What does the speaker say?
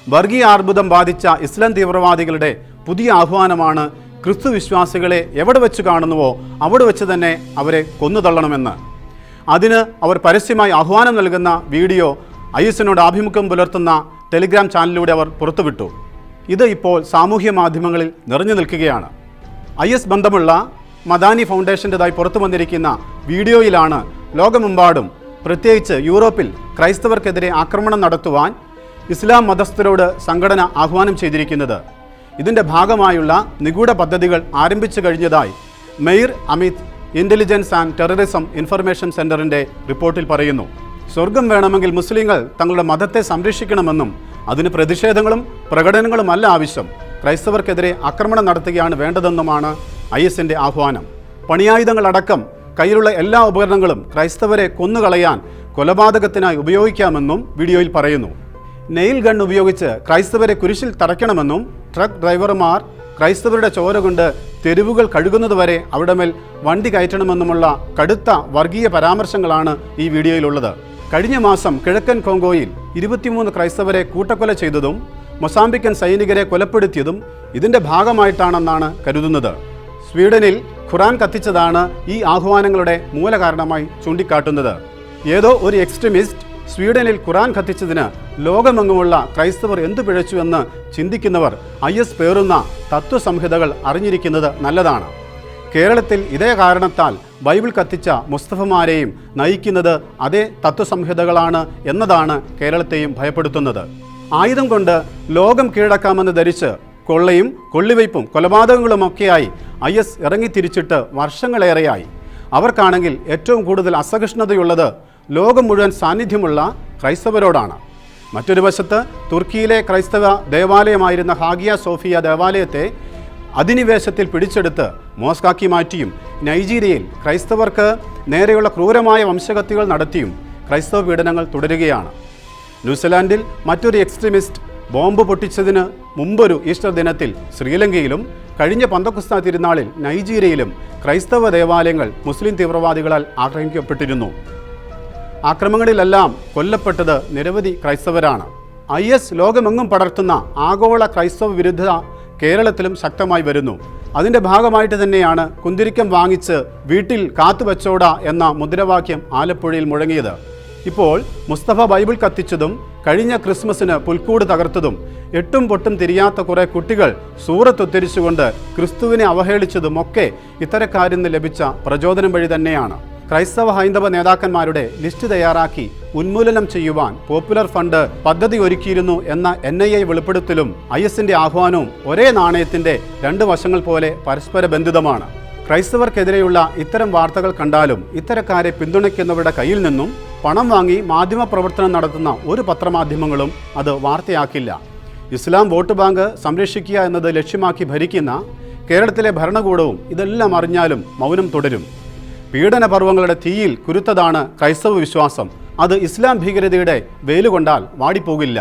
വർഗീയ അർബുദം ബാധിച്ച ഇസ്ലാം തീവ്രവാദികളുടെ പുതിയ ആഹ്വാനമാണ് ക്രിസ്തു വിശ്വാസികളെ എവിടെ വെച്ച് കാണുന്നുവോ അവിടെ വെച്ച് തന്നെ അവരെ കൊന്നുതള്ളണമെന്ന്. അതിന് അവർ പരസ്യമായി ആഹ്വാനം നൽകുന്ന വീഡിയോ IS-നോട് ആഭിമുഖ്യം പുലർത്തുന്ന ടെലിഗ്രാം ചാനലിലൂടെ അവർ പുറത്തുവിട്ടു. ഇത് ഇപ്പോൾ സാമൂഹ്യ മാധ്യമങ്ങളിൽ നിറഞ്ഞു നിൽക്കുകയാണ്. IS ബന്ധമുള്ള മദാനി ഫൗണ്ടേഷൻ്റെതായി പുറത്തു വന്നിരിക്കുന്ന വീഡിയോയിലാണ് ലോകമെമ്പാടും പ്രത്യേകിച്ച് യൂറോപ്പിൽ ക്രൈസ്തവർക്കെതിരെ ആക്രമണം നടത്തുവാൻ ഇസ്ലാം മതസ്ഥരോട് സംഘടന ആഹ്വാനം ചെയ്തിരിക്കുന്നത്. ഇതിൻ്റെ ഭാഗമായുള്ള നിഗൂഢ പദ്ധതികൾ ആരംഭിച്ചു കഴിഞ്ഞതായി Meir Amit intelligence and terrorism information സെൻ്ററിൻ്റെ റിപ്പോർട്ടിൽ പറയുന്നു. സ്വർഗം വേണമെങ്കിൽ മുസ്ലിങ്ങൾ തങ്ങളുടെ മതത്തെ സംരക്ഷിക്കണമെന്നും അതിന് പ്രതിഷേധങ്ങളും പ്രകടനങ്ങളുമല്ല ആവശ്യം, ക്രൈസ്തവർക്കെതിരെ ആക്രമണം നടത്തുകയാണ് വേണ്ടതെന്നുമാണ് IS-ൻ്റെ ആഹ്വാനം. പണിയായുധങ്ങളടക്കം കയ്യിലുള്ള എല്ലാ ഉപകരണങ്ങളും ക്രൈസ്തവരെ കൊന്നുകളയാൻ കൊലപാതകത്തിനായി ഉപയോഗിക്കാമെന്നും വീഡിയോയിൽ പറയുന്നു. നെയിൽ ഗൺ ഉപയോഗിച്ച് ക്രൈസ്തവരെ കുരിശിൽ തറയ്ക്കണമെന്നും ട്രക്ക് ഡ്രൈവർമാർ ക്രൈസ്തവരുടെ ചോര കൊണ്ട് തെരുവുകൾ കഴുകുന്നതുവരെ അവിടെ മേൽ വണ്ടി കയറ്റണമെന്നുമുള്ള കടുത്ത വർഗീയ പരാമർശങ്ങളാണ് ഈ വീഡിയോയിലുള്ളത്. കഴിഞ്ഞ മാസം കിഴക്കൻ കോങ്കോയിൽ 23 ക്രൈസ്തവരെ കൂട്ടക്കൊല ചെയ്തതും മൊസാംബിക്കൻ സൈനികരെ കൊലപ്പെടുത്തിയതും ഇതിൻ്റെ ഭാഗമായിട്ടാണെന്നാണ് കരുതുന്നത്. സ്വീഡനിൽ ഖുറാൻ കത്തിച്ചതാണ് ഈ ആഹ്വാനങ്ങളുടെ മൂലകാരണമായി ചൂണ്ടിക്കാട്ടുന്നത്. ഏതോ ഒരു എക്സ്ട്രീമിസ്റ്റ് സ്വീഡനിൽ ഖുറാൻ കത്തിച്ചതിന് ലോകമെങ്ങുമുള്ള ക്രൈസ്തവർ എന്തു പിഴച്ചു എന്ന് ചിന്തിക്കുന്നവർ IS പേറുന്ന തത്വസംഹിതകൾ അറിഞ്ഞിരിക്കുന്നത് നല്ലതാണ്. കേരളത്തിൽ ഇതേ കാരണത്താൽ ബൈബിൾ കത്തിച്ച മുസ്തഫമാരെയും നയിക്കുന്നത് അതേ തത്വസംഹിതകളാണ് എന്നതാണ് കേരളത്തെയും ഭയപ്പെടുത്തുന്നത്. ആയുധം കൊണ്ട് ലോകം കീഴടക്കാമെന്ന് ധരിച്ച് കൊള്ളയും കൊള്ളിവയ്പും കൊലപാതകങ്ങളുമൊക്കെയായി IS ഇറങ്ങിത്തിരിച്ചിട്ട് വർഷങ്ങളേറെയായി. അവർക്കാണെങ്കിൽ ഏറ്റവും കൂടുതൽ അസഹിഷ്ണുതയുള്ളത് ലോകം മുഴുവൻ സാന്നിധ്യമുള്ള ക്രൈസ്തവരോടാണ്. മറ്റൊരു വശത്ത് തുർക്കിയിലെ ക്രൈസ്തവ ദേവാലയമായിരുന്ന ഹാഗിയ സോഫിയ ദേവാലയത്തെ അധിനിവേശത്തിൽ പിടിച്ചെടുത്ത് മോസ്കാക്കി മാറ്റിയും നൈജീരിയയിൽ ക്രൈസ്തവർക്ക് നേരെയുള്ള ക്രൂരമായ വംശഹത്യകൾ നടത്തിയും ക്രൈസ്തവ പീഡനങ്ങൾ തുടരുകയാണ്. ന്യൂസിലാൻഡിൽ മറ്റൊരു എക്സ്ട്രീമിസ്റ്റ് ബോംബ് പൊട്ടിച്ചതിന് മുമ്പൊരു ഈസ്റ്റർ ദിനത്തിൽ ശ്രീലങ്കയിലും കഴിഞ്ഞ പന്തക്കുസ്ത തിരുനാളിൽ നൈജീരിയയിലും ക്രൈസ്തവ ദേവാലയങ്ങൾ മുസ്ലിം തീവ്രവാദികളാൽ ആക്രമിക്കപ്പെട്ടിരുന്നു. ആക്രമണങ്ങളിലെല്ലാം കൊല്ലപ്പെട്ടത് നിരവധി ക്രൈസ്തവരാണ്. IS ലോകമെങ്ങും പടർത്തുന്ന ആഗോള ക്രൈസ്തവ വിരുദ്ധത കേരളത്തിലും ശക്തമായി വരുന്നു. അതിൻ്റെ ഭാഗമായിട്ട് തന്നെയാണ് കുന്തിരിക്കം വാങ്ങിച്ച് വീട്ടിൽ കാത്തുവച്ചോട എന്ന മുദ്രാവാക്യം ആലപ്പുഴയിൽ മുഴങ്ങിയത്. ഇപ്പോൾ മുസ്തഫ ബൈബിൾ കത്തിച്ചതും കഴിഞ്ഞ ക്രിസ്മസിന് പുൽക്കൂട് തകർത്തതും എട്ടും പൊട്ടും തിരിയാത്ത കുറേ കുട്ടികൾ സൂറത്ത് ഉദ്ധരിച്ചുകൊണ്ട് ക്രിസ്തുവിനെ അവഹേളിച്ചതുമൊക്കെ ഇത്തരക്കാരിൽ നിന്ന് ലഭിച്ച പ്രചോദനം വഴി തന്നെയാണ്. ക്രൈസ്തവ ഹൈന്ദവ നേതാക്കന്മാരുടെ ലിസ്റ്റ് തയ്യാറാക്കി ഉന്മൂലനം ചെയ്യുവാൻ പോപ്പുലർ ഫണ്ട് പദ്ധതി ഒരുക്കിയിരുന്നു എന്ന NIA വെളിപ്പെടുത്തലും IS-ന്റെ ആഹ്വാനവും ഒരേ നാണയത്തിൻ്റെ രണ്ട് വശങ്ങൾ പോലെ പരസ്പര ബന്ധിതമാണ്. ക്രൈസ്തവർക്കെതിരെയുള്ള ഇത്തരം വാർത്തകൾ കണ്ടാലും ഇത്തരക്കാരെ പിന്തുണയ്ക്കുന്നവരുടെ കയ്യിൽ നിന്നും പണം വാങ്ങി മാധ്യമ പ്രവർത്തനം നടത്തുന്ന ഒരു പത്രമാധ്യമങ്ങളും അത് വാർത്തയാക്കില്ല. ഇസ്ലാം വോട്ട് ബാങ്ക് സംരക്ഷിക്കുക എന്നത് ലക്ഷ്യമാക്കി ഭരിക്കുന്ന കേരളത്തിലെ ഭരണകൂടവും ഇതെല്ലാം അറിഞ്ഞാലും മൗനം തുടരും. പീഡനപർവങ്ങളുടെ തീയിൽ കുരുത്തതാണ് ക്രൈസ്തവ വിശ്വാസം. അത് ഇസ്ലാം ഭീകരതയുടെ വെയിലുകൊണ്ടാൽ വാടിപ്പോകില്ല.